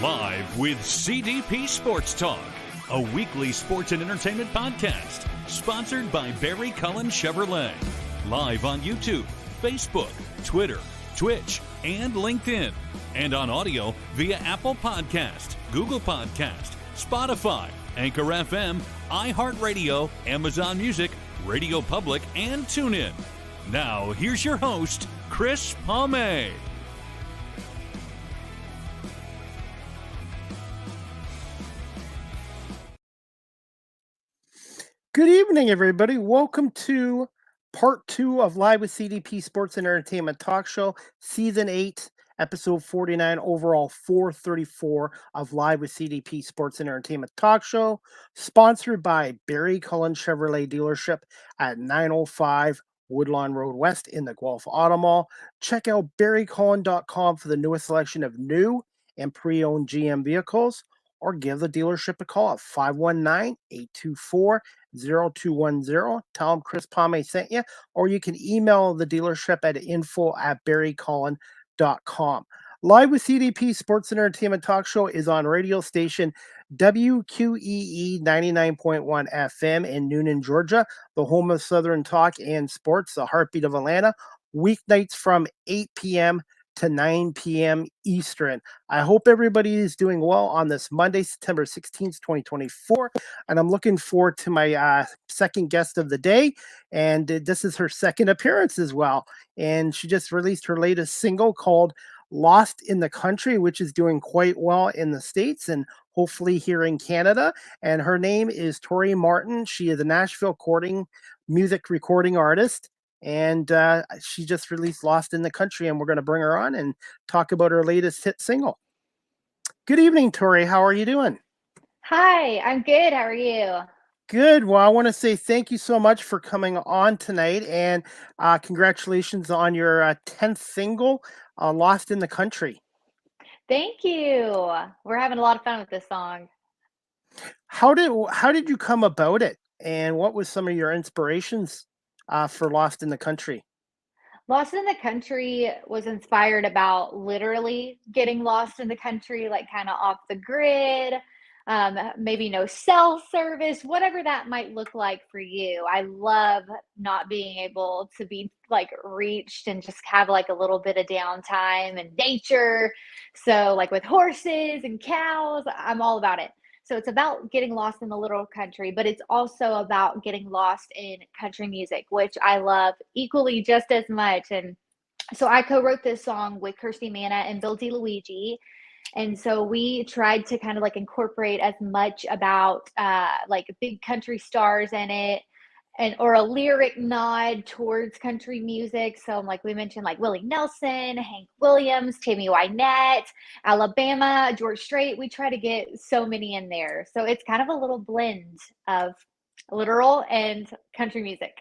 Live with CDP Sports Talk, a weekly sports and entertainment podcast sponsored by Barry Cullen Chevrolet. Live on YouTube, Facebook, Twitter, Twitch, and LinkedIn. And on audio via Apple Podcast, Google Podcast, Spotify, Anchor FM, iHeartRadio, Amazon Music, Radio Public, and TuneIn. Now, here's your host, Chris Palme. Good evening, everybody. Welcome to part 2 of Live with CDP Sports and Entertainment Talk Show, Season 8, Episode 49, overall 434 of Live with CDP Sports and Entertainment Talk Show, sponsored by Barry Cullen Chevrolet Dealership at 905 Woodlawn Road West in the Guelph Auto Mall. Check out barrycullen.com for the newest selection of new and pre-owned GM vehicles, or give the dealership a call at 519-824-0210. Tell them Chris Palme sent you, or you can email the dealership at info@barrycullen.com. Live with CDP Sports and Entertainment Talk Show is on radio station WQEE 99.1 FM in Noonan, Georgia, the home of Southern Talk and Sports, the heartbeat of Atlanta, weeknights from 8 p.m. to 9 p.m. Eastern. I hope everybody is doing well on this Monday, September 16th, 2024. And I'm looking forward to my second guest of the day. And this is her second appearance as well. And she just released her latest single called Lost in the Country, which is doing quite well in the States and hopefully here in Canada. And her name is Tori Martin. She is a Nashville music recording artist. And she just released Lost in the Country, and we're going to bring her on and talk about her latest hit single. Good evening, Tori. How are you doing? Hi, I'm good. How are you? Good. Well, I want to say thank you so much for coming on tonight, and congratulations on your 10th single, Lost in the Country. Thank you. We're having a lot of fun with this song. How did you come about it, and what was some of your inspirations for Lost in the Country? Lost in the Country was inspired about literally getting lost in the country, like kind of off the grid, maybe no cell service, whatever that might look like for you. I love not being able to be like reached and just have like a little bit of downtime and nature. So like with horses and cows, I'm all about it. So it's about getting lost in the little country, but it's also about getting lost in country music, which I love equally just as much. And so I co-wrote this song with Kirsty Manna and Bill DiLuigi. And so we tried to kind of like incorporate as much about like big country stars in it, and or a lyric nod towards country music. So like we mentioned, like Willie Nelson, Hank Williams, Tammy Wynette, Alabama, George Strait. We try to get so many in there. So it's kind of a little blend of literal and country music.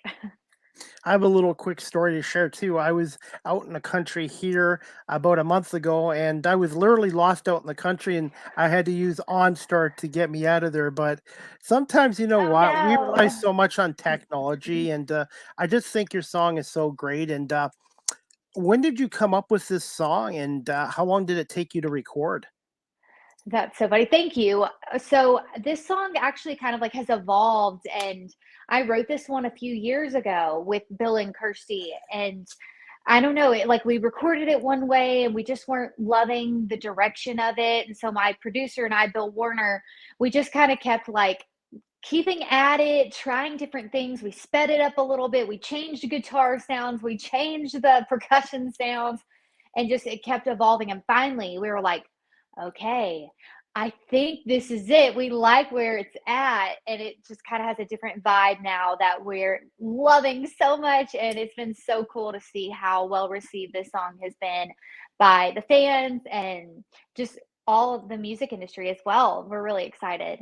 I have a little quick story to share too. I was out in the country here about a month ago, and I was literally lost out in the country, and I had to use OnStar to get me out of there. But sometimes, you know Oh, what, we no. rely so much on technology, and I just think your song is so great. And when did you come up with this song, and how long did it take you to record? That's so funny. Thank you. So this song actually kind of like has evolved, and I wrote this one a few years ago with Bill and Kirsty, and I don't know, it like we recorded it one way and we just weren't loving the direction of it. And so my producer and I, Bill Warner, we just kind of kept like keeping at it, trying different things. We sped it up a little bit. We changed the guitar sounds, we changed the percussion sounds, and just it kept evolving. And finally we were like, okay, I think this is it. We like where it's at, and it just kind of has a different vibe now that we're loving so much. And it's been so cool to see how well received this song has been by the fans and just all of the music industry as well. We're really excited.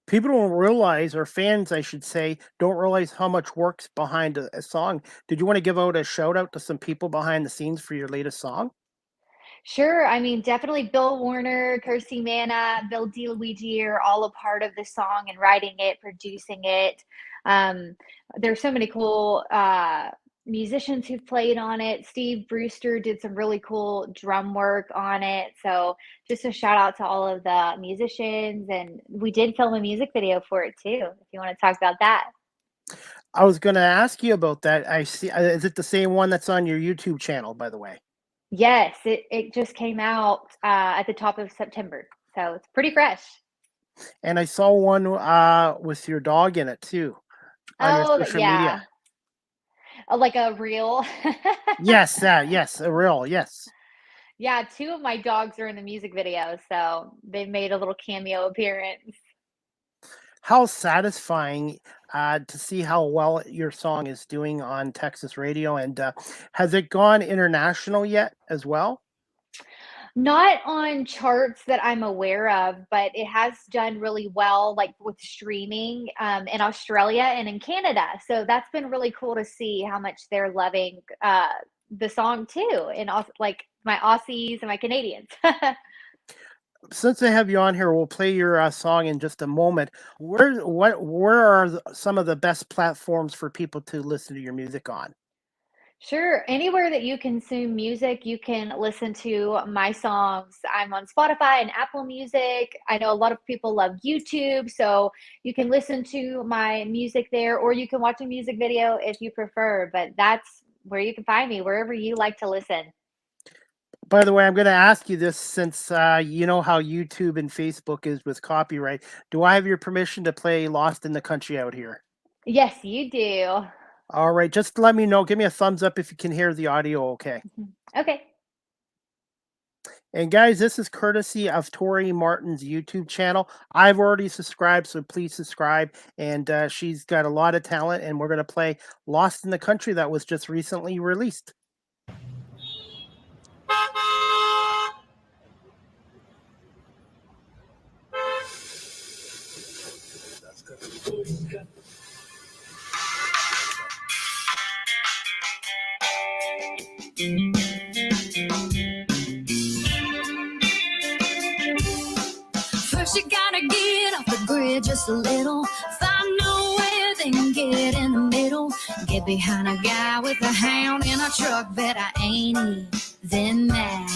People don't realize, or fans, I should say, don't realize how much work's behind a song. Did you want to give out a shout out to some people behind the scenes for your latest song? Sure. I mean, definitely Bill Warner, Kirsty Manna, Bill DiLuigi are all a part of the song and writing it, producing it. There's so many cool musicians who've played on it. Steve Brewster did some really cool drum work on it. So just a shout out to all of the musicians. And we did film a music video for it too, if you want to talk about that. I was going to ask you about that. I see. Is it the same one that's on your YouTube channel, by the way? Yes, it just came out at the top of September. So it's pretty fresh. And I saw one with your dog in it too on your social media. Like a reel. Yes, yes, a reel, yes. Yeah, 2 of my dogs are in the music video, so they made a little cameo appearance. How satisfying to see how well your song is doing on Texas radio, and has it gone international yet as well? Not on charts that I'm aware of, but it has done really well, like with streaming in Australia and in Canada. So that's been really cool to see how much they're loving the song too, and also like my Aussies and my Canadians. Since I have you on here, we'll play your song in just a moment. Where are some of the best platforms for people to listen to your music on? Sure. Anywhere that you consume music, you can listen to my songs. I'm on Spotify and Apple Music. I know a lot of people love YouTube, so you can listen to my music there, or you can watch a music video if you prefer. But that's where you can find me, wherever you like to listen. By the way, I'm going to ask you this since you know how YouTube and Facebook is with copyright. Do I have your permission to play Lost in the Country out here? Yes, you do. All right, just let me know. Give me a thumbs up if you can hear the audio okay. Okay. And guys, this is courtesy of Tori Martin's YouTube channel. I've already subscribed, so please subscribe. And she's got a lot of talent, and we're going to play Lost in the Country that was just recently released. First you gotta get off the grid just a little, find nowhere, then get in the middle, get behind a guy with a hound in a truck that I ain't even mad.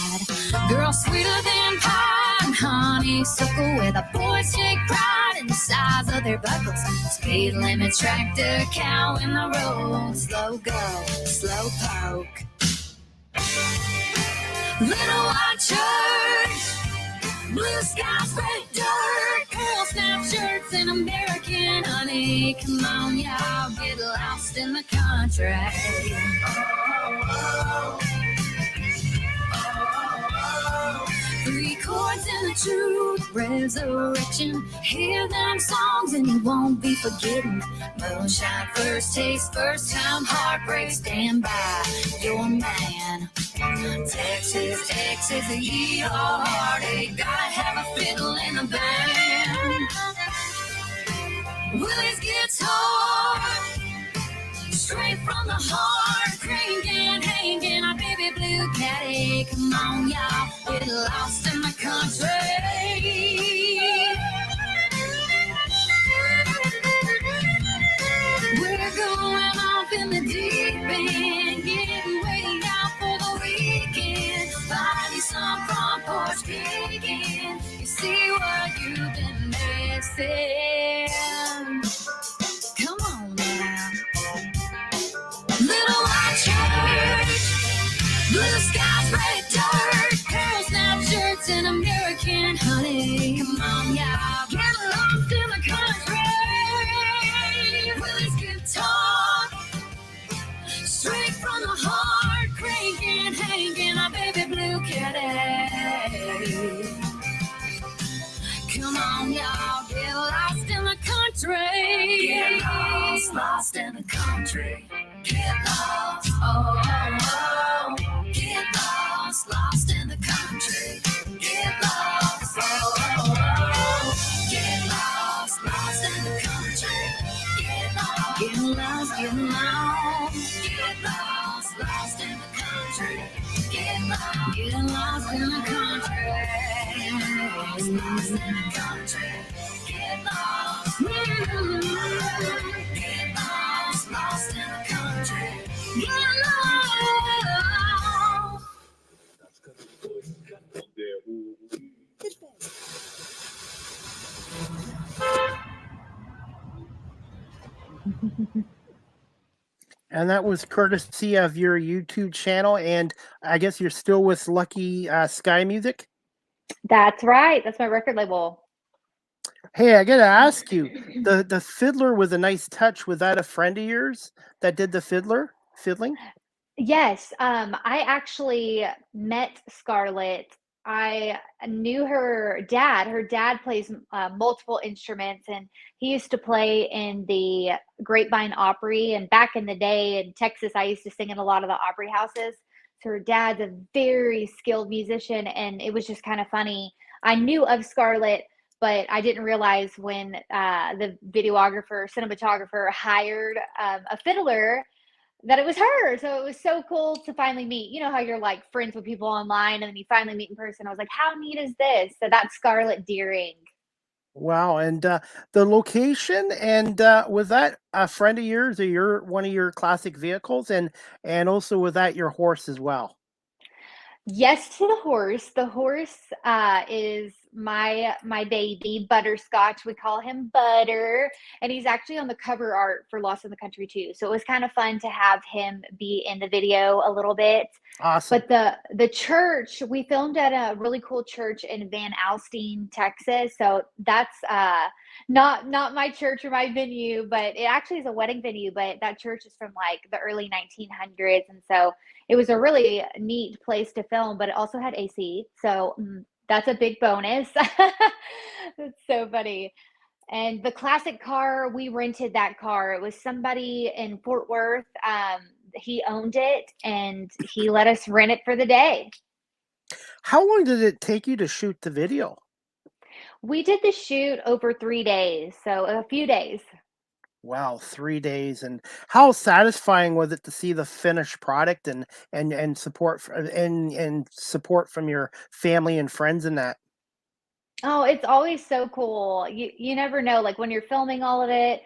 Girl sweeter than pie and honeysuckle, where the boys take pride in the size of their buckles. Speed limit, tractor, cow in the road, slow go, slow poke. Little white church, blue skies, red dirt, girl snap shirts and American honey. Come on, y'all, get lost in the country. Three chords and the truth, resurrection. Hear them songs and you won't be forgetting. Moonshine, first taste, first time heartbreak. Stand by your man. Texas, Texas, a ye old heartache. Gotta have a fiddle in the band. Willie's guitar, straight from the heart, cranking, hanging our baby blue caddy. Come on, y'all, get lost in the country. We're going off in the deep end, getting way out for the weekend. Buy some front porch picking. You see what you've been missing. Come on now. Little white church, blue skies, red dirt, girl snap shirts and American honey. Come on, y'all, get lost in the country. Willie's guitar, straight from the heart, cranking, hanging our baby blue caddy. Come on, y'all, get lost in the country. Get lost, lost in the country. Get lost, oh, oh, oh. Get lost, lost in the country. Get lost, oh, oh, oh. Get lost, lost in the country. Get lost, get lost, get lost. Get lost, lost in the country. Get lost in the country. Lost in the country. Get lost. Get lost in the country. Get And that was courtesy of your YouTube channel. And I guess you're still with Lucky Sky Music. That's right. That's my record label. Hey, I gotta ask you, the fiddler was a nice touch. Was that a friend of yours that did the fiddling? Yes, I actually met Scarlett. I knew her dad. Her dad plays multiple instruments, and he used to play in the Grapevine Opry. And back in the day in Texas, I used to sing in a lot of the Opry houses. So her dad's a very skilled musician, and it was just kind of funny. I knew of Scarlett, but I didn't realize when the videographer, cinematographer hired a fiddler that it was her. So it was so cool to finally meet. You know how you're like friends with people online and then you finally meet in person. I was like, how neat is this? So that's Scarlett Deering. Wow. And the location, and was that a friend of yours, or your one of your classic vehicles, and also was that your horse as well? Yes to the horse. The horse is my baby, Butterscotch. We call him Butter, and he's actually on the cover art for Lost in the Country too. So it was kind of fun to have him be in the video a little bit. Awesome. But the church, we filmed at a really cool church in Van Alstyne, Texas. So that's not my church or my venue, but it actually is a wedding venue. But that church is from like the early 1900s, and so it was a really neat place to film. But it also had AC, so that's a big bonus. That's so funny. And the classic car, we rented that car. It was somebody in Fort Worth. He owned it and he let us rent it for the day. How long did it take you to shoot the video? We did the shoot over 3 days, so a few days. Wow, 3 days. And how satisfying was it to see the finished product, and support from your family and friends in that? Oh, it's always so cool. You never know, like when you're filming all of it,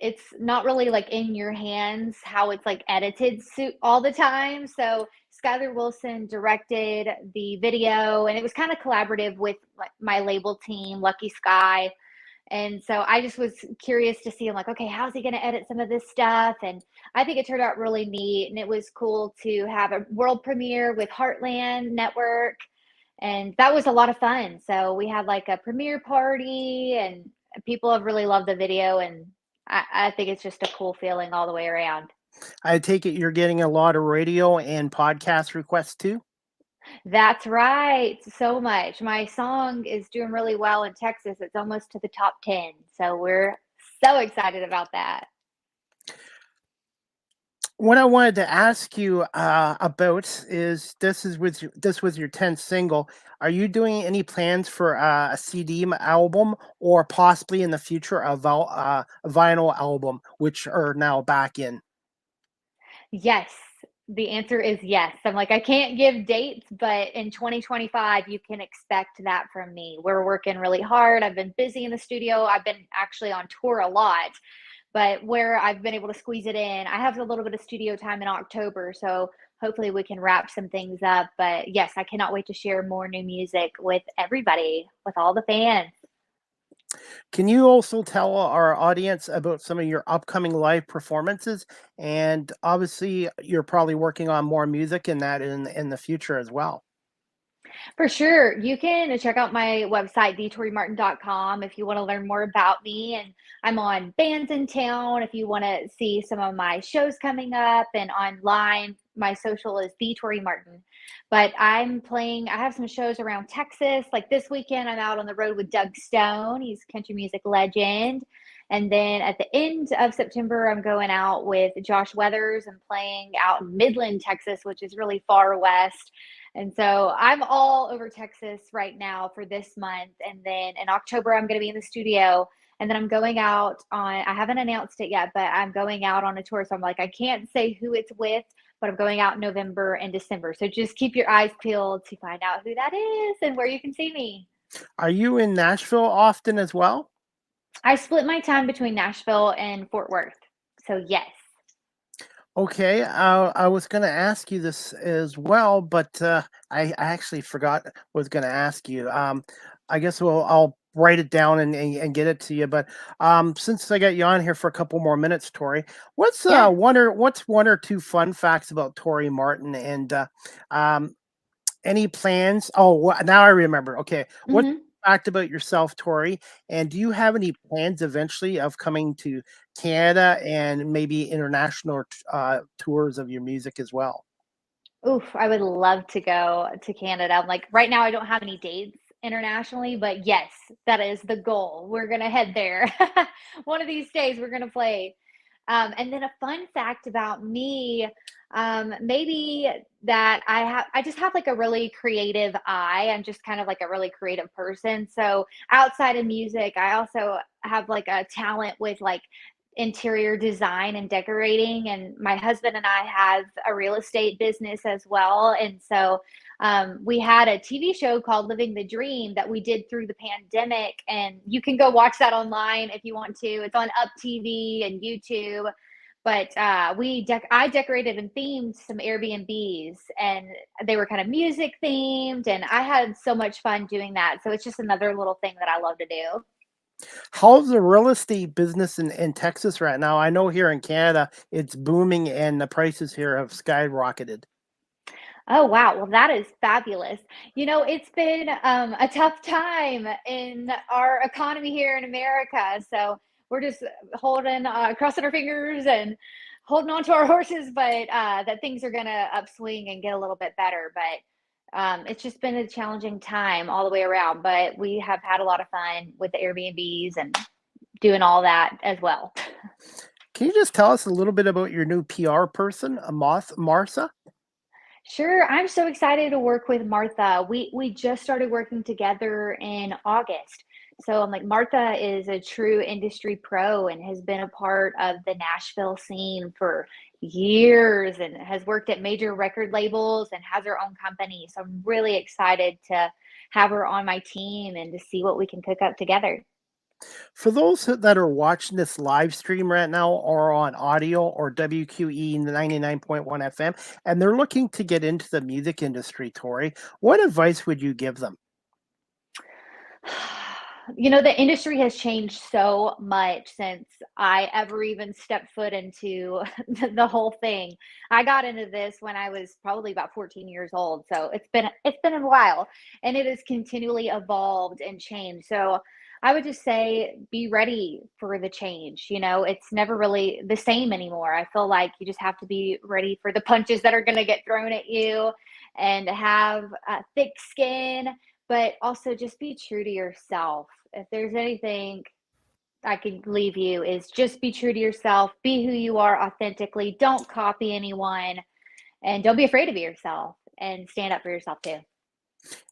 it's not really like in your hands how it's like edited all the time. So Skylar Wilson directed the video, and it was kind of collaborative with like my label team, Lucky Sky. And so I just was curious to see, I'm like, okay, how's he going to edit some of this stuff? And I think it turned out really neat. And it was cool to have a world premiere with Heartland Network. And that was a lot of fun. So we had like a premiere party, and people have really loved the video. And I think it's just a cool feeling all the way around. I take it you're getting a lot of radio and podcast requests too? That's right. So much. My song is doing really well in Texas. It's almost to the top 10. So we're so excited about that. What I wanted to ask you about is this was your 10th single. Are you doing any plans for a CD album, or possibly in the future a vinyl album, which are now back in? Yes. The answer is yes. I'm like, I can't give dates, but in 2025, you can expect that from me. We're working really hard. I've been busy in the studio. I've been actually on tour a lot, but where I've been able to squeeze it in, I have a little bit of studio time in October. So hopefully we can wrap some things up. But yes, I cannot wait to share more new music with everybody, with all the fans. Can you also tell our audience about some of your upcoming live performances? And obviously, you're probably working on more music in that in the future as well. For sure. You can check out my website, thetorimartin.com, if you want to learn more about me. And I'm on Bands in Town if you want to see some of my shows coming up. And online, my social is the Tori Martin. But I'm playing, I have some shows around Texas. Like this weekend, I'm out on the road with Doug Stone. He's a country music legend. And then at the end of September, I'm going out with Josh Weathers and playing out in Midland, Texas, which is really far west. And so I'm all over Texas right now for this month. And then in October, I'm going to be in the studio. And then I'm going out on, I haven't announced it yet, but I'm going out on a tour. So I'm like, I can't say who it's with, but I'm going out in November and December. So just keep your eyes peeled to find out who that is and where you can see me. Are you in Nashville often as well? I split my time between Nashville and Fort Worth. So yes. Okay, I was going to ask you this as well, but I actually forgot what I was going to ask you. I guess I'll write it down and get it to you. But since I got you on here for a couple more minutes, Tori, Yeah. what's one or two fun facts about Tori Martin and um, any plans? Oh, now I remember. Okay, what Hmm. fact about yourself, Tori? And do you have any plans eventually of coming to Canada and maybe international tours of your music as well? Oof, I would love to go to Canada. Like right now, I don't have any dates internationally, but yes, that is the goal. We're gonna head there. One of these days, we're gonna play. And then a fun fact about me, maybe that I just have like a really creative eye. I'm just kind of like a really creative person. So outside of music, I also have like a talent with like interior design and decorating, and my husband and I have a real estate business as well. And so we had a TV show called Living the Dream that we did through the pandemic, and you can go watch that online if you want to. It's on Up TV and YouTube. But I decorated and themed some Airbnbs, and they were kind of music themed, and I had so much fun doing that. So it's just another little thing that I love to do. How's the real estate business in Texas right now? I know here in Canada it's booming and the prices here have skyrocketed. Oh, wow. Well, that is fabulous. It's been a tough time in our economy here in America. So we're just crossing our fingers and holding on to our horses, but that things are going to upswing and get a little bit better. But it's just been a challenging time all the way around. But we have had a lot of fun with the Airbnbs and doing all that as well. Can you just tell us a little bit about your new PR person, Martha? Sure. I'm so excited to work with Martha. We just started working together in August. So I'm like, Martha is a true industry pro and has been a part of the Nashville scene for years and has worked at major record labels and has her own company. So I'm really excited to have her on my team and to see what we can cook up together. For those that are watching this live stream right now or on audio or WQE 99.1 FM, and they're looking to get into the music industry, Tori, what advice would you give them? The industry has changed so much since I ever even stepped foot into the whole thing. I got into this when I was probably about 14 years old, so it's been a while, and it has continually evolved and changed. So I would just say be ready for the change. It's never really the same anymore. I feel like you just have to be ready for the punches that are going to get thrown at you and have thick skin, but also just be true to yourself. If there's anything I could leave you is just be true to yourself, be who you are authentically, don't copy anyone, and don't be afraid to be yourself and stand up for yourself too.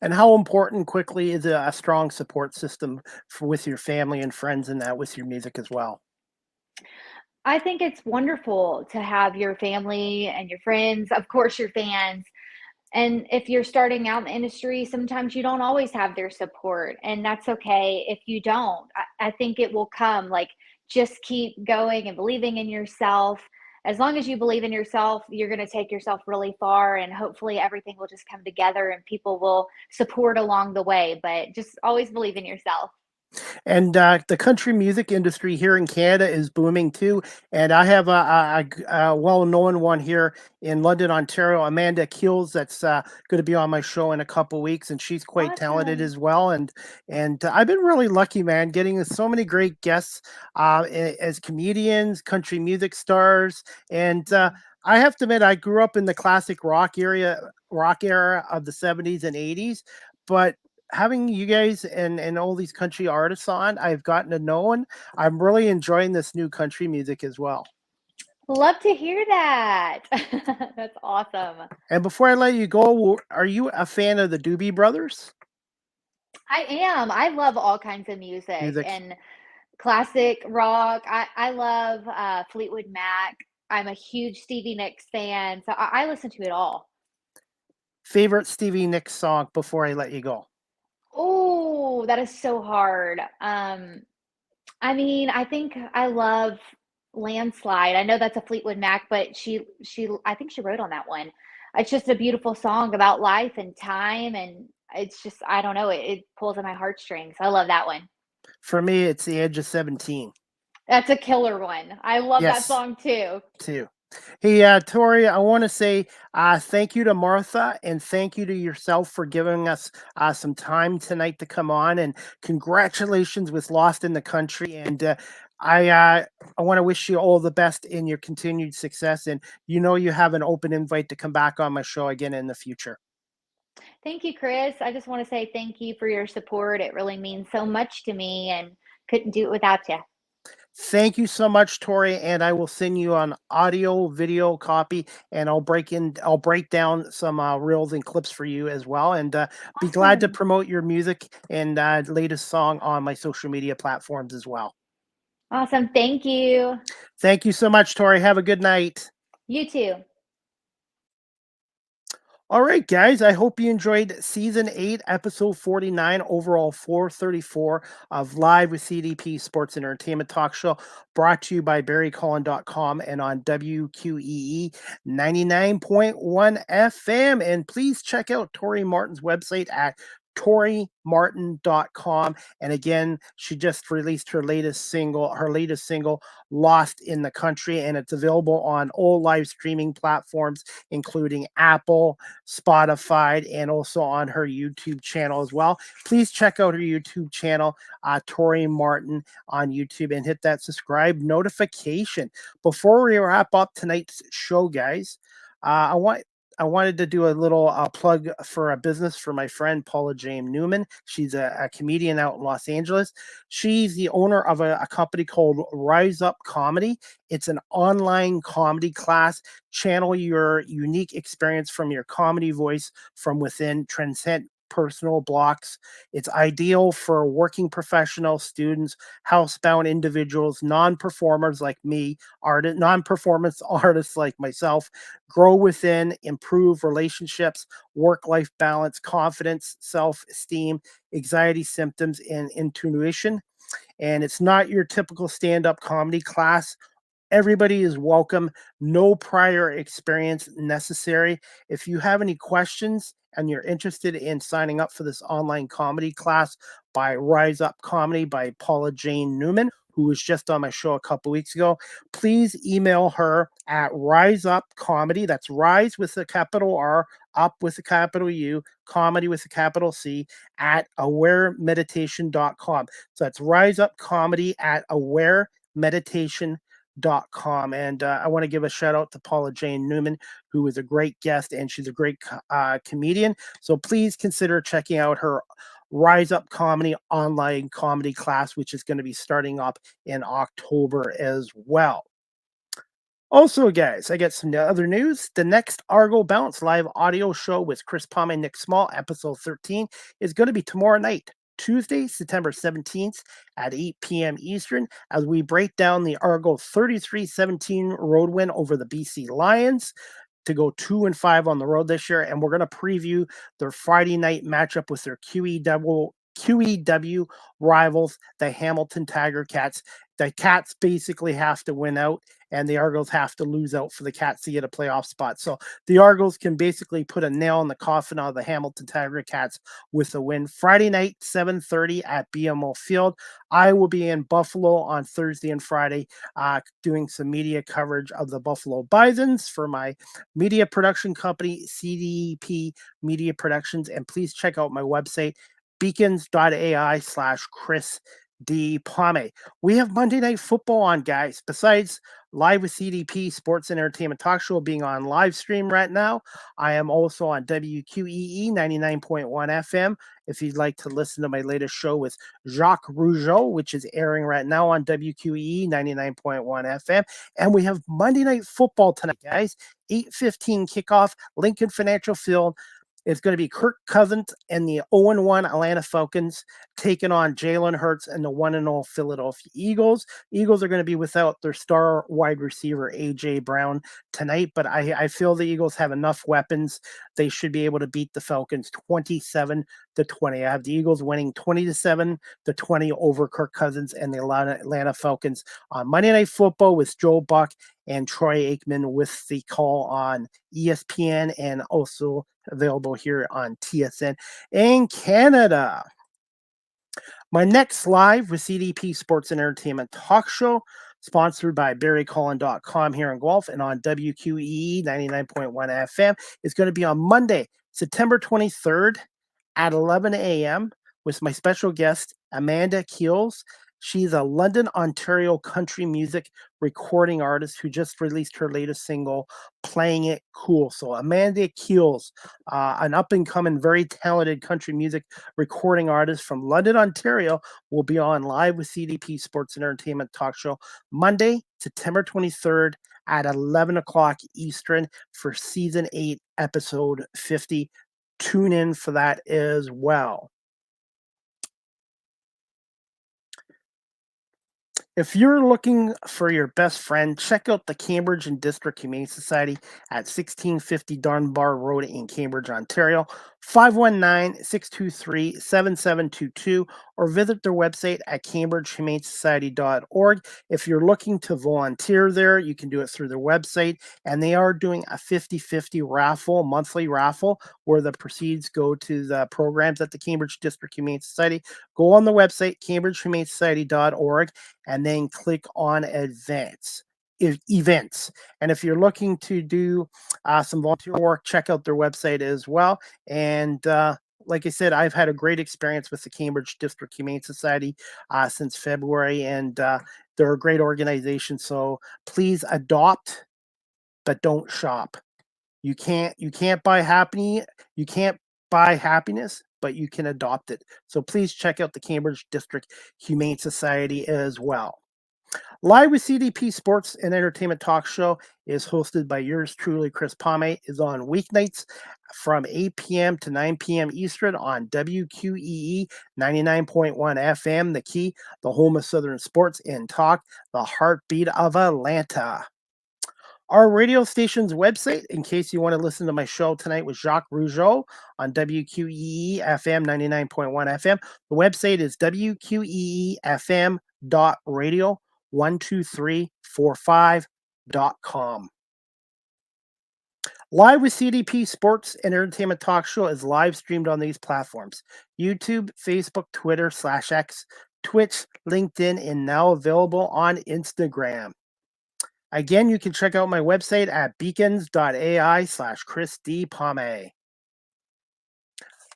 And how important quickly is a strong support system with your family and friends and that with your music as well? I think it's wonderful to have your family and your friends, of course, your fans. And if you're starting out in the industry, sometimes you don't always have their support, and that's okay if you don't. I think it will come. Like, just keep going and believing in yourself. As long as you believe in yourself, you're going to take yourself really far, and hopefully everything will just come together and people will support along the way. But just always believe in yourself. And the country music industry here in Canada is booming too. And I have a well-known one here in London, Ontario, Amanda Keels, that's going to be on my show in a couple weeks, and she's quite talented Awesome. as well. And I've been really lucky, man, getting so many great guests as comedians, country music stars, and I have to admit, I grew up in the classic rock era of the 70s and 80s, but having you guys and all these country artists on, I've gotten to know, and I'm really enjoying this new country music as well. Love to hear that. That's awesome. And before I let you go, are you a fan of the Doobie Brothers I am. I love all kinds of music music? and classic rock. I love Fleetwood Mac. I'm a huge Stevie Nicks fan, so I listen to it all. Favorite Stevie Nicks song before I let you go? Oh, that is so hard. I mean, I think I love Landslide. I know that's a Fleetwood Mac, but I think she wrote on that one. It's just a beautiful song about life and time, and it's just, I don't know, it pulls at my heartstrings. I love that one. For me, it's The Edge of 17. That's a killer one. I love that Yes, song too. too. Hey, Tori, I want to say thank you to Martha and thank you to yourself for giving us some time tonight to come on. And congratulations with Lost in the Country. And I want to wish you all the best in your continued success. And you have an open invite to come back on my show again in the future. Thank you, Chris. I just want to say thank you for your support. It really means so much to me and couldn't do it without you. Thank you so much, Tori, and I will send you an audio video copy, and I'll break down some reels and clips for you as well, and be glad to Awesome. promote your music and latest song on my social media platforms as well. Awesome. Thank you. Thank you so much, Tori. Have a good night. You too. All right, guys, I hope you enjoyed season 8, episode 49, overall 434 of Live with CDP Sports and Entertainment Talk Show, brought to you by BarryCullin.com and on WQEE 99.1 FM. And please check out Tori Martin's website at ToriMartin.com. And again, she just released her latest single, Lost in the Country, and it's available on all live streaming platforms, including Apple, Spotify, and also on her YouTube channel as well. Please check out her YouTube channel, Tori Martin on YouTube, and hit that subscribe notification. Before we wrap up tonight's show, guys, I wanted to do a little plug for a business for my friend Paula Jane Newman. She's a comedian out in Los Angeles. She's the owner of a company called Rise Up Comedy. It's an online comedy class. Channel your unique experience from your comedy voice from within, transcend personal blocks. It's ideal for working professionals, students, housebound individuals, non-performers like me, non-performance artists like myself. Grow within, improve relationships, work-life balance, confidence, self-esteem, anxiety symptoms, and intuition. And it's not your typical stand-up comedy class. Everybody is welcome. No prior experience necessary. If you have any questions and you're interested in signing up for this online comedy class by Rise Up Comedy by Paula Jane Newman, who was just on my show a couple weeks ago, please email her at Rise Up Comedy. That's Rise with a capital R, Up with a capital U, Comedy with a capital C, at awaremeditation.com. So that's Rise Up Comedy at awaremeditation.com. And I want to give a shout out to Paula Jane Newman, who is a great guest and she's a great comedian. So please consider checking out her Rise Up Comedy online comedy class, which is going to be starting up in October as well. Also, guys, I got some other news. The next Argo Bounce live audio show with Chris Palm and Nick Small, episode 13, is going to be tomorrow night, Tuesday, September 17th at 8 p.m. Eastern, as we break down the Argo 33-17 road win over the BC Lions to go 2-5 on the road this year. And we're going to preview their Friday night matchup with their QEW rivals, the Hamilton Tiger Cats. The Cats basically have to win out, and the Argos have to lose out for the Cats to get a playoff spot. So the Argos can basically put a nail in the coffin of the Hamilton Tiger Cats with a win. Friday night, 7:30 at BMO Field. I will be in Buffalo on Thursday and Friday doing some media coverage of the Buffalo Bisons for my media production company, CDP Media Productions. And please check out my website, beacons.ai/Chris D. Palme. We have Monday Night Football on, guys. Besides Live with CDP Sports and Entertainment Talk Show being on live stream right now, I am also on WQEE 99.1 FM. If you'd like to listen to my latest show with Jacques Rougeau, which is airing right now on WQEE 99.1 FM. And we have Monday Night Football tonight, guys. 8:15 kickoff, Lincoln Financial Field. It's going to be Kirk Cousins and the 0-1 Atlanta Falcons taking on Jalen Hurts and the 1-0 Philadelphia Eagles. Eagles are going to be without their star wide receiver, A.J. Brown, tonight, but I feel the Eagles have enough weapons. They should be able to beat the Falcons 27-20. I have the Eagles winning 20-7-20 over Kirk Cousins and the Atlanta Falcons on Monday Night Football with Joe Buck and Troy Aikman with the call on ESPN and also available here on TSN in Canada. My next live with CDP Sports and Entertainment talk show, sponsored by BarryCollin.com here in Guelph and on WQEE 99.1 FM, is going to be on Monday, September 23rd at 11 a.m. with my special guest, Amanda Keels. She's a London, Ontario country music recording artist who just released her latest single, Playing It Cool. So Amanda Keels, an up-and-coming, very talented country music recording artist from London, Ontario, will be on live with CDP Sports and Entertainment Talk Show Monday, September 23rd at 11 o'clock Eastern for Season 8, Episode 50. Tune in for that as well. If you're looking for your best friend, check out the Cambridge and District Humane Society at 1650 Dunbar Road in Cambridge, Ontario, 519-623-7722, or visit their website at cambridgehumanesociety.org. If you're looking to volunteer there, you can do it through their website, and they are doing a 50-50 raffle, monthly raffle, where the proceeds go to the programs at the Cambridge District Humane Society. Go on the website, cambridgehumanesociety.org, and then click on events. And if you're looking to do some volunteer work, check out their website as well. And like I said, I've had a great experience with the Cambridge District Humane Society since February, and they're a great organization. So please adopt, but don't shop. You can't buy happiness, but you can adopt it. So please check out the Cambridge District Humane Society as well. Live with CDP Sports and Entertainment Talk Show is hosted by yours truly, Chris Pomay, is on weeknights from 8 p.m. to 9 p.m. Eastern on WQEE 99.1 FM, The Key, the home of Southern sports and talk, the heartbeat of Atlanta. Our radio station's website, in case you want to listen to my show tonight with Jacques Rougeau on WQEE FM 99.1 FM. The website is wqeefm.radio12345.com. Live with CDP Sports and Entertainment Talk Show is live streamed on these platforms: YouTube, Facebook, Twitter /X, Twitch, LinkedIn, and now available on Instagram. Again, you can check out my website at beacons.ai/Chris D. Pomay.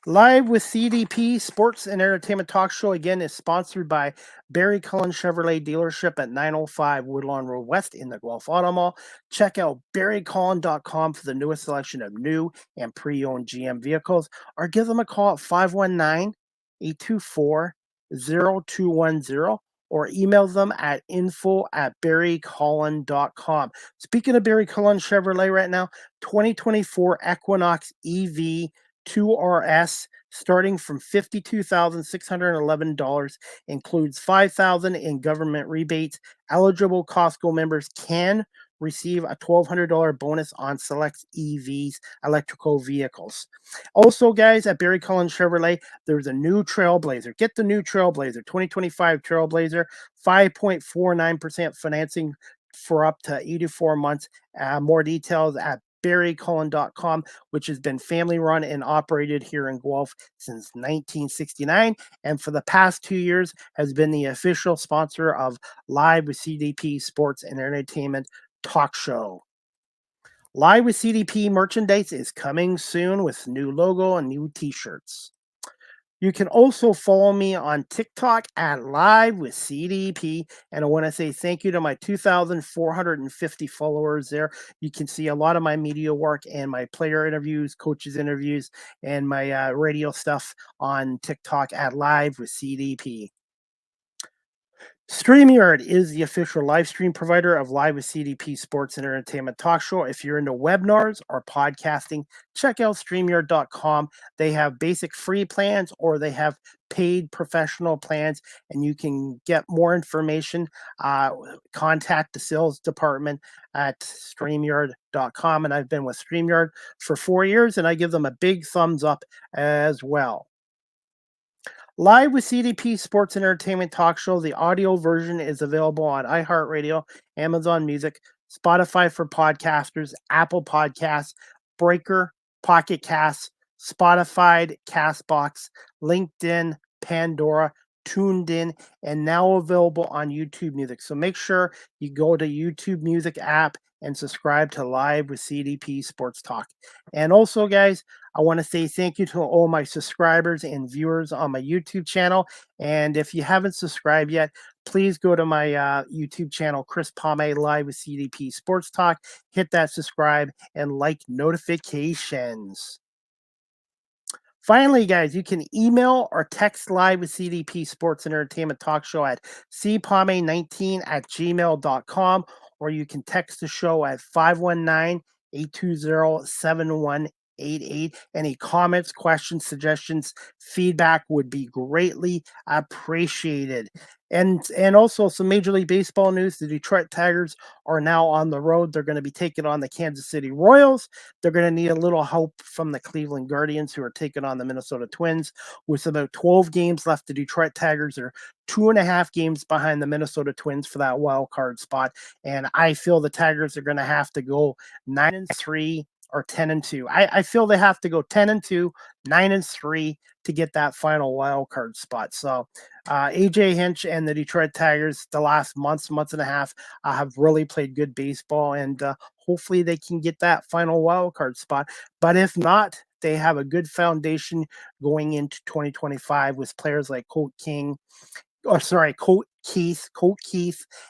Live with CDP Sports and Entertainment Talk Show again is sponsored by Barry Cullen Chevrolet Dealership at 905 Woodlawn Road West in the Guelph Auto Mall. Check out barrycullen.com for the newest selection of new and pre-owned GM vehicles, or give them a call at 519-824-0210. Or email them at info@barrycullen.com. Speaking of Barry Cullen Chevrolet right now, 2024 Equinox EV 2RS starting from $52,611, includes $5,000 in government rebates. Eligible Costco members can receive a $1,200 bonus on select EVs, electrical vehicles. Also, guys, at Barry Cullen Chevrolet, there's a new Trailblazer. Get the new Trailblazer, 2025 Trailblazer, 5.49% financing for up to 84 months. More details at barrycullen.com, which has been family run and operated here in Guelph since 1969, and for the past 2 years has been the official sponsor of Live with CDP Sports and Entertainment Talk Show. Live with CDP merchandise is coming soon with new logo and new t-shirts. You can also follow me on TikTok at Live with CDP. And I want to say thank you to my 2,450 followers there. You can see a lot of my media work and my player interviews, coaches interviews, and my radio stuff on TikTok at Live with CDP. StreamYard is the official live stream provider of Live with CDP Sports and Entertainment Talk Show. If you're into webinars or podcasting, check out StreamYard.com. They have basic free plans or they have paid professional plans, and you can get more information. Contact the sales department at StreamYard.com. And I've been with StreamYard for 4 years, and I give them a big thumbs up as well. Live with CDP Sports and Entertainment Talk Show. The audio version is available on iHeartRadio, Amazon Music, Spotify for podcasters, Apple Podcasts, Breaker, Pocket Cast, Spotify, Castbox, LinkedIn, Pandora, Tuned In, and now available on YouTube Music. So make sure you go to YouTube Music app and subscribe to Live with CDP Sports Talk. And also, guys, I want to say thank you to all my subscribers and viewers on my YouTube channel. And if you haven't subscribed yet, please go to my YouTube channel, Chris Palme Live with CDP Sports Talk. Hit that subscribe and like notifications. Finally, guys, you can email or text Live with CDP Sports and Entertainment Talk Show at cpalme19@gmail.com, or you can text the show at 519-820-7188. Any comments, questions, suggestions, feedback would be greatly appreciated. And also some Major League Baseball news. The Detroit Tigers are now on the road. They're going to be taking on the Kansas City Royals. They're going to need a little help from the Cleveland Guardians, who are taking on the Minnesota Twins. With about 12 games left, the Detroit Tigers are 2.5 games behind the Minnesota Twins for that wild card spot. And I feel the Tigers are going to have to go 9-3 or 10-2. I feel they have to go 10-2, 9-3 to get that final wild card spot. So AJ Hinch and the Detroit Tigers, the last month and a half, have really played good baseball, and hopefully they can get that final wild card spot. But if not, they have a good foundation going into 2025 with players like Colt Keith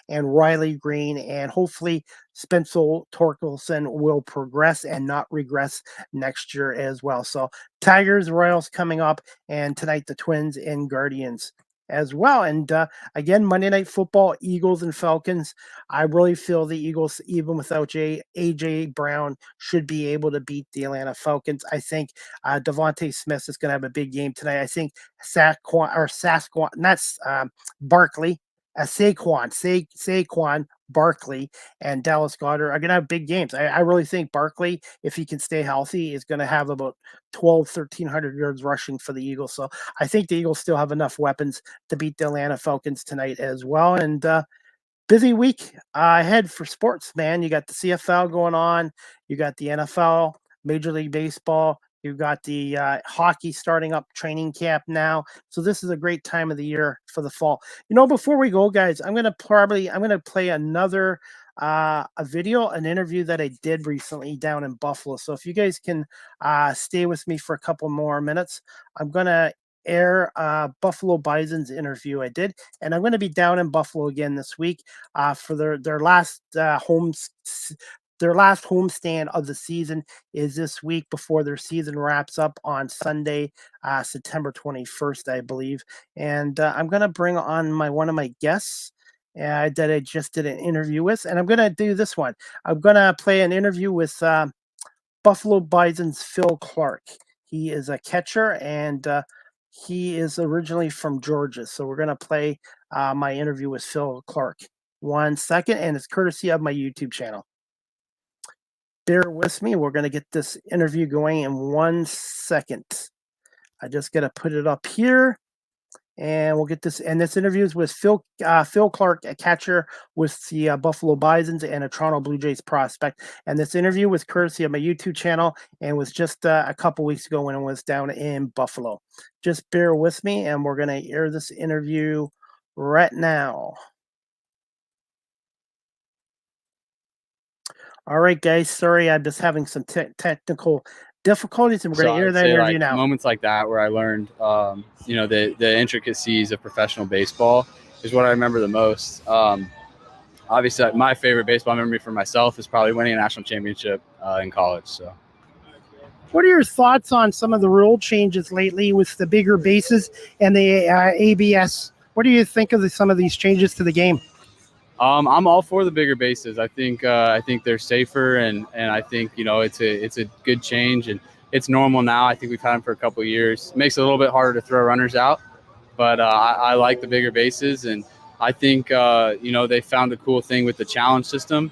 and Riley Green, and hopefully Spencer Torkelson will progress and not regress next year as well. So Tigers, Royals coming up, and tonight the Twins and Guardians as well. And again, Monday Night Football, Eagles and Falcons. I really feel the Eagles, even without AJ Brown, should be able to beat the Atlanta Falcons. I think Devontae Smith is going to have a big game tonight. I think Saquon Barkley and Dallas Goedert are going to have big games. I really think Barkley, if he can stay healthy, is going to have about 1,300 yards rushing for the Eagles. So I think the Eagles still have enough weapons to beat the Atlanta Falcons tonight as well. And busy week ahead for sports, man. You got the CFL going on. You got the NFL, Major League Baseball. You've got the hockey starting up training camp now. So this is a great time of the year for the fall. Before we go, guys, I'm going to play another an interview that I did recently down in Buffalo. So if you guys can stay with me for a couple more minutes, I'm going to air Buffalo Bison's interview I did. And I'm going to be down in Buffalo again this week for their last Their last homestand of the season is this week before their season wraps up on Sunday, September 21st, I believe. And I'm going to bring on one of my guests that I just did an interview with. And I'm going to do this one. I'm going to play an interview with Buffalo Bison's Phil Clark. He is a catcher, and he is originally from Georgia. So we're going to play my interview with Phil Clark. 1 second, and it's courtesy of my YouTube channel. Bear with me. We're going to get this interview going in 1 second. I just got to put it up here, and we'll get this. And this interview is with Phil Clark, a catcher with the Buffalo Bisons and a Toronto Blue Jays prospect. And this interview was courtesy of my YouTube channel and was just a couple weeks ago when it was down in Buffalo. Just bear with me, and we're going to air this interview right now. All right, guys. Sorry, I'm just having some technical difficulties, and we're going to air that interview now. Moments like that where I learned, the intricacies of professional baseball is what I remember the most. Obviously, my favorite baseball memory for myself is probably winning a national championship in college. So, what are your thoughts on some of the rule changes lately with the bigger bases and the ABS? What do you think of some of these changes to the game? I'm all for the bigger bases. I think they're safer, and I think it's a good change, and it's normal now. I think we've had them for a couple of years. It makes it a little bit harder to throw runners out, but I like the bigger bases, and I think they found a cool thing with the challenge system.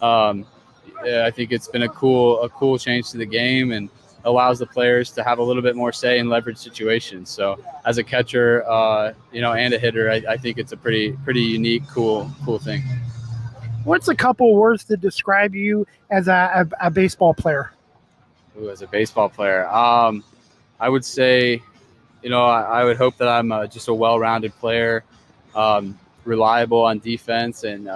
I think it's been a cool change to the game, and allows the players to have a little bit more say in leverage situations. So as a catcher, and a hitter, I think it's a pretty unique, cool thing. What's a couple words to describe you as a baseball player? Ooh, as a baseball player, I would say, I would hope that I'm just a well-rounded player, reliable on defense, and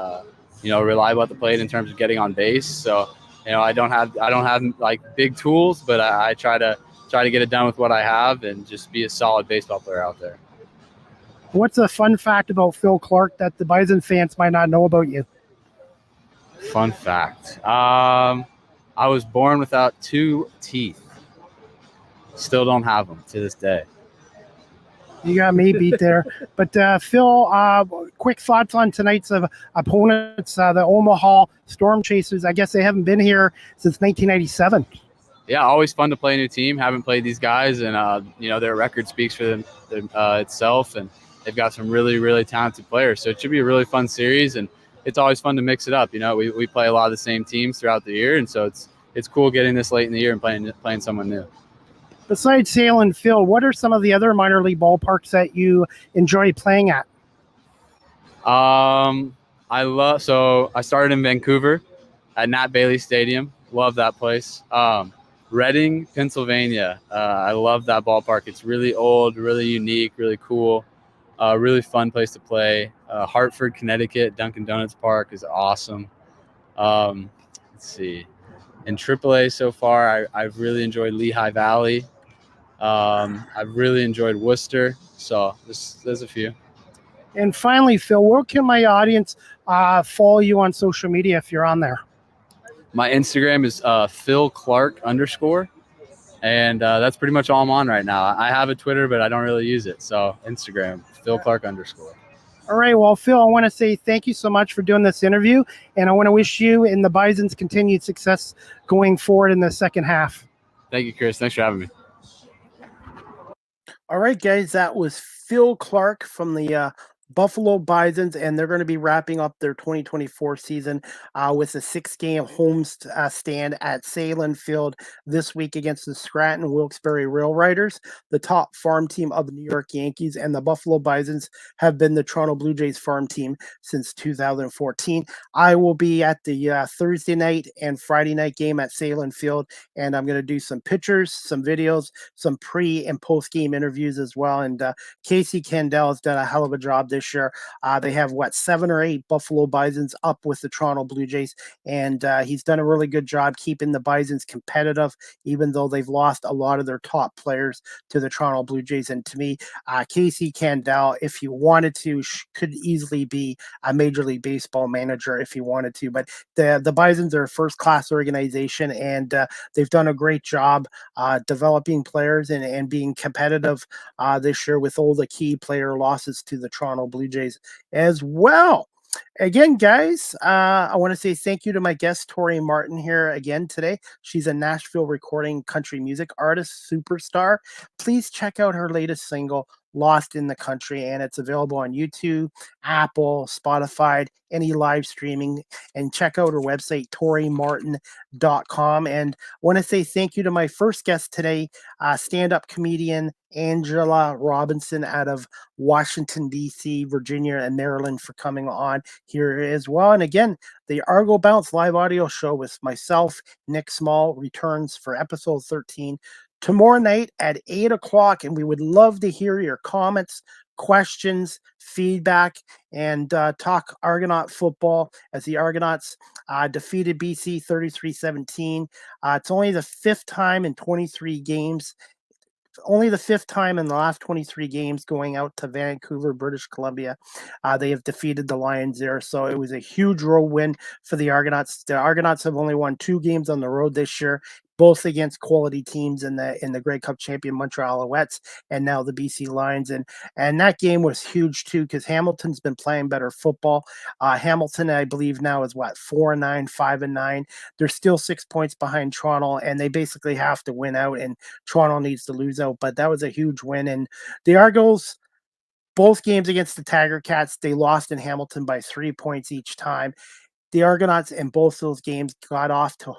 reliable at the plate in terms of getting on base. So, I don't have like big tools, but I try to get it done with what I have and just be a solid baseball player out there. What's a fun fact about Phil Clark that the Bison fans might not know about you? Fun fact. I was born without 2 teeth. Still don't have them to this day. You got me beat there. But Phil, quick thoughts on tonight's opponents, the Omaha Storm Chasers. I guess they haven't been here since 1997. Yeah, always fun to play a new team. Haven't played these guys, and their record speaks for them itself, and they've got some really, really talented players. So it should be a really fun series, and it's always fun to mix it up. We play a lot of the same teams throughout the year, and so it's cool getting this late in the year and playing someone new. Besides Sale and Phil, what are some of the other minor league ballparks that you enjoy playing at? I started in Vancouver at Nat Bailey Stadium. Love that place. Reading, Pennsylvania. I love that ballpark. It's really old, really unique, really cool. Really fun place to play. Hartford, Connecticut, Dunkin' Donuts Park is awesome. Let's see. In AAA so far, I've really enjoyed Lehigh Valley. I've really enjoyed Worcester. So there's a few. And finally, Phil, where can my audience follow you on social media if you're on there? My Instagram is Phil Clark _, and that's pretty much all I'm on right now. I have a Twitter, but I don't really use it. So Instagram, Phil Clark _. All right. Well, Phil, I want to say thank you so much for doing this interview, and I want to wish you and the Bison's continued success going forward in the second half. Thank you, Chris. Thanks for having me. All right, guys, that was Phil Clark from the Buffalo Bisons, and they're going to be wrapping up their 2024 season with a 6-game home stand at Salem Field this week against the Scranton Wilkes-Barre Rail Riders, the top farm team of the New York Yankees. And the Buffalo Bisons have been the Toronto Blue Jays farm team since 2014. I will be at the Thursday night and Friday night game at Salem Field, and I'm going to do some pictures, some videos, some pre and post game interviews as well. And Casey Kendall has done a hell of a job this year. They have 7 or 8 Buffalo Bisons up with the Toronto Blue Jays, and he's done a really good job keeping the Bisons competitive, even though they've lost a lot of their top players to the Toronto Blue Jays. And to me, Casey Kendall, if he wanted to, could easily be a Major League Baseball manager if he wanted to. But the Bisons are a first-class organization, and they've done a great job developing players and being competitive this year with all the key player losses to the Toronto Blue Jays as well. Again, guys, I want to say thank you to my guest, Tori Martin, here again today. She's a Nashville recording country music artist, superstar. Please check out her latest single, Lost in the Country, and it's available on YouTube, Apple, Spotify, any live streaming. And check out her website, torimartin.com. And I want to say thank you to my first guest today, stand-up comedian Angela Robinson out of Washington, D.C., Virginia, and Maryland for coming on here as well. And again, the Argo Bounce live audio show with myself, Nick Small, returns for episode 13 tomorrow night at 8 o'clock. And we would love to hear your comments, questions, feedback, and talk Argonaut football as the Argonauts defeated BC 33-17. It's only the 5th time in 23 games. Only the 5th time in the last 23 games going out to Vancouver, British Columbia. They have defeated the Lions there. So it was a huge road win for the Argonauts. The Argonauts have only won 2 games on the road this year, both against quality teams in the Grey Cup champion Montreal Alouettes and now the BC Lions. And that game was huge too, because Hamilton's been playing better football. Hamilton, I believe now is 4-9, 5-9. They're still 6 points behind Toronto, and they basically have to win out, and Toronto needs to lose out. But that was a huge win. And the Argos, both games against the Tiger Cats, they lost in Hamilton by 3 points each time. The Argonauts in both those games got off to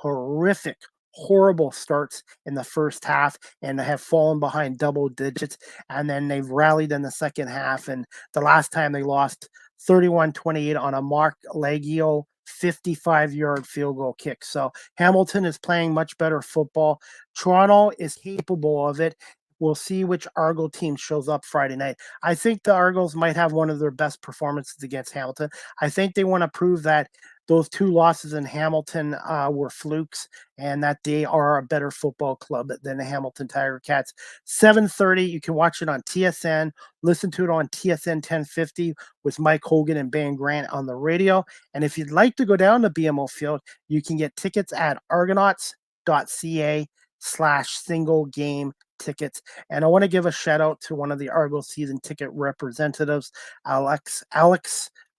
horrible starts in the first half and have fallen behind double digits, and then they've rallied in the second half. And the last time they lost 31-28 on a Mark Leggio 55-yard field goal kick. So Hamilton is playing much better football. Toronto is capable of it. We'll see which Argo team shows up Friday night. I think the Argos might have one of their best performances against Hamilton. I think they want to prove that those 2 losses in Hamilton were flukes and that they are a better football club than the Hamilton Tiger Cats. 7:30, you can watch it on TSN, listen to it on TSN 1050 with Mike Hogan and Ben Grant on the radio. And if you'd like to go down to BMO Field, you can get tickets at argonauts.ca/single game tickets. And I want to give a shout out to one of the Argo season ticket representatives, Alex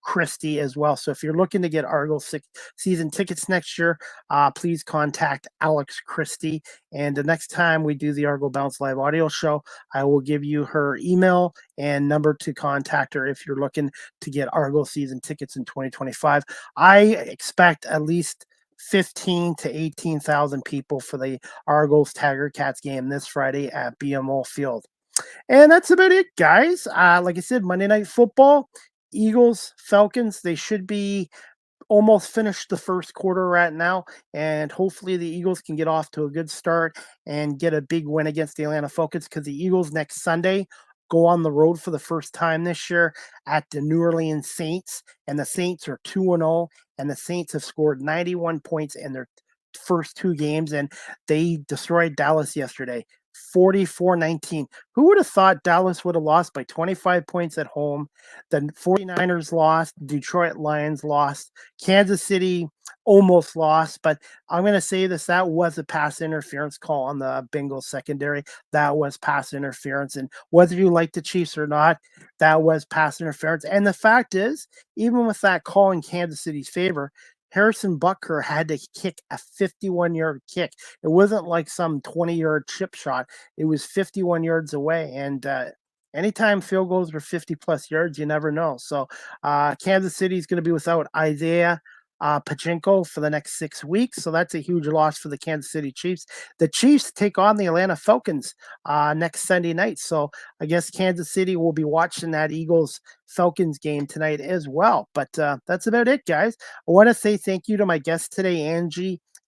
Christie, as well. So if you're looking to get Argo season tickets next year, please contact Alex Christie. And the next time we do the Argo Bounce Live audio show, I will give you her email and number to contact her if you're looking to get Argo season tickets in 2025. I expect at least 15 to 18,000 people for the Argos Tiger Cats game this Friday at BMO Field. And that's about it, guys. Like I said, Monday Night Football, Eagles, Falcons, they should be almost finished the first quarter right now, and hopefully the Eagles can get off to a good start and get a big win against the Atlanta Falcons, because the Eagles next Sunday go on the road for the first time this year at the New Orleans Saints, and the Saints are 2-0, and the Saints have scored 91 points in their first 2 games, and they destroyed Dallas yesterday, 44-19. Who would have thought Dallas would have lost by 25 points at home? The 49ers lost, Detroit Lions lost, Kansas City almost lost, but I'm going to say this, that was a pass interference call on the Bengals secondary. That was pass interference, and whether you like the Chiefs or not, that was pass interference. And the fact is, even with that call in Kansas City's favor, Harrison Butker had to kick a 51-yard kick. It wasn't like some 20-yard chip shot. It was 51 yards away. And anytime field goals are 50-plus yards, you never know. So Kansas City is going to be without Isaiah Pachinko for the next 6 weeks. So that's a huge loss for the Kansas City Chiefs. The Chiefs take on the Atlanta Falcons next Sunday night. So I guess Kansas City will be watching that Eagles-Falcons game tonight as well. But that's about it, guys. I want to say thank you to my guest today,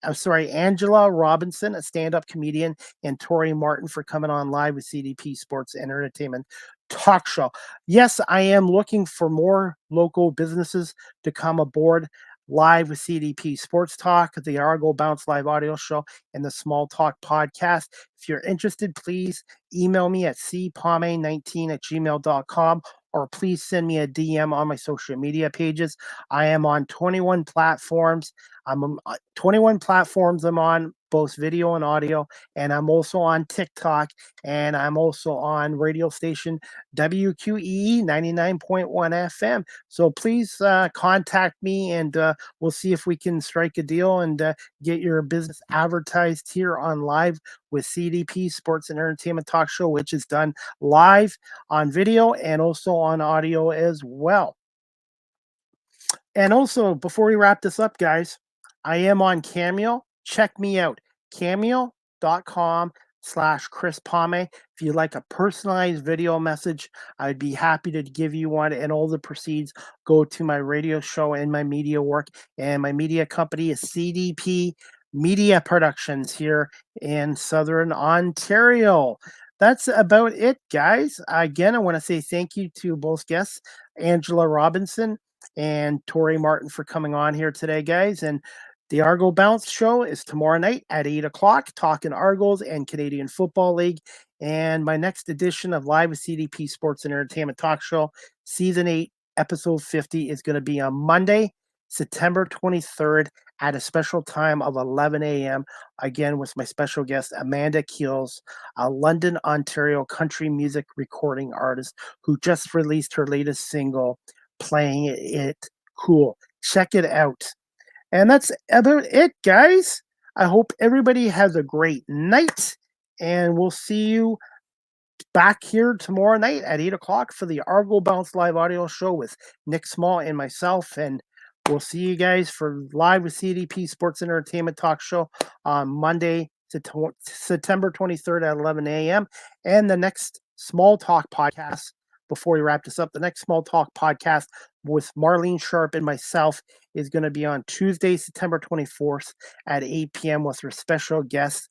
Angela Robinson, a stand-up comedian, and Tori Martin for coming on live with CDP Sports and Entertainment Talk Show. Yes, I am looking for more local businesses to come aboard live with CDP Sports Talk, the Argo Bounce Live audio show, and the Small Talk podcast. If you're interested, please email me at cpame19@gmail.com, or please send me a DM on my social media pages. I am on 21 platforms. I'm on 21 platforms. I'm on both video and audio, and I'm also on TikTok, and I'm also on radio station WQEE 99.1 FM. So please contact me, and we'll see if we can strike a deal and get your business advertised here on live with CDP Sports and Entertainment Talk Show, which is done live on video and also on audio as well. And also, before we wrap this up, guys, I am on Cameo. Check me out, cameo.com/Chris Pame. If you'd like a personalized video message, I'd be happy to give you one, and all the proceeds go to my radio show and my media work. And my media company is CDP Media Productions here in Southern Ontario. That's about it, guys. Again, I want to say thank you to both guests, Angela Robinson and Tori Martin, for coming on here today, guys. And the Argo Bounce show is tomorrow night at 8 o'clock, talking Argos and Canadian Football League. And my next edition of Live with CDP Sports and Entertainment Talk Show, Season 8, Episode 50, is going to be on Monday, September 23rd at a special time of 11 a.m. Again, with my special guest, Amanda Keels, a London, Ontario country music recording artist who just released her latest single, Playing It Cool. Check it out. And that's about it, guys. I hope everybody has a great night, and we'll see you back here tomorrow night at 8 o'clock for the Argo Bounce Live audio show with Nick Small and myself. And we'll see you guys for Live with CDP Sports and Entertainment Talk Show on Monday, September 23rd at 11 a.m. And the next Small Talk podcast, before we wrap this up, the next Small Talk podcast with Marlene Sharp and myself is going to be on Tuesday, September 24th at 8 p.m. with our special guest,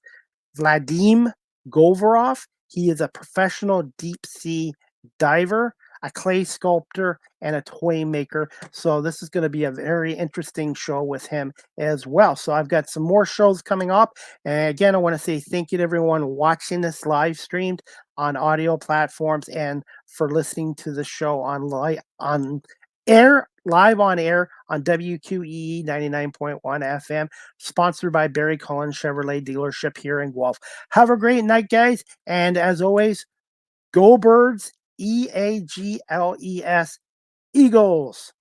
Vladim Govorov. He is a professional deep sea diver, a clay sculptor, and a toy maker. So this is going to be a very interesting show with him as well. So I've got some more shows coming up. And again, I want to say thank you to everyone watching this live streamed on audio platforms and for listening to the show on air, live on air on WQEE 99.1 FM, sponsored by Barry Cullen Chevrolet dealership here in Guelph. Have a great night, guys. And as always, go Birds, EAGLES, Eagles.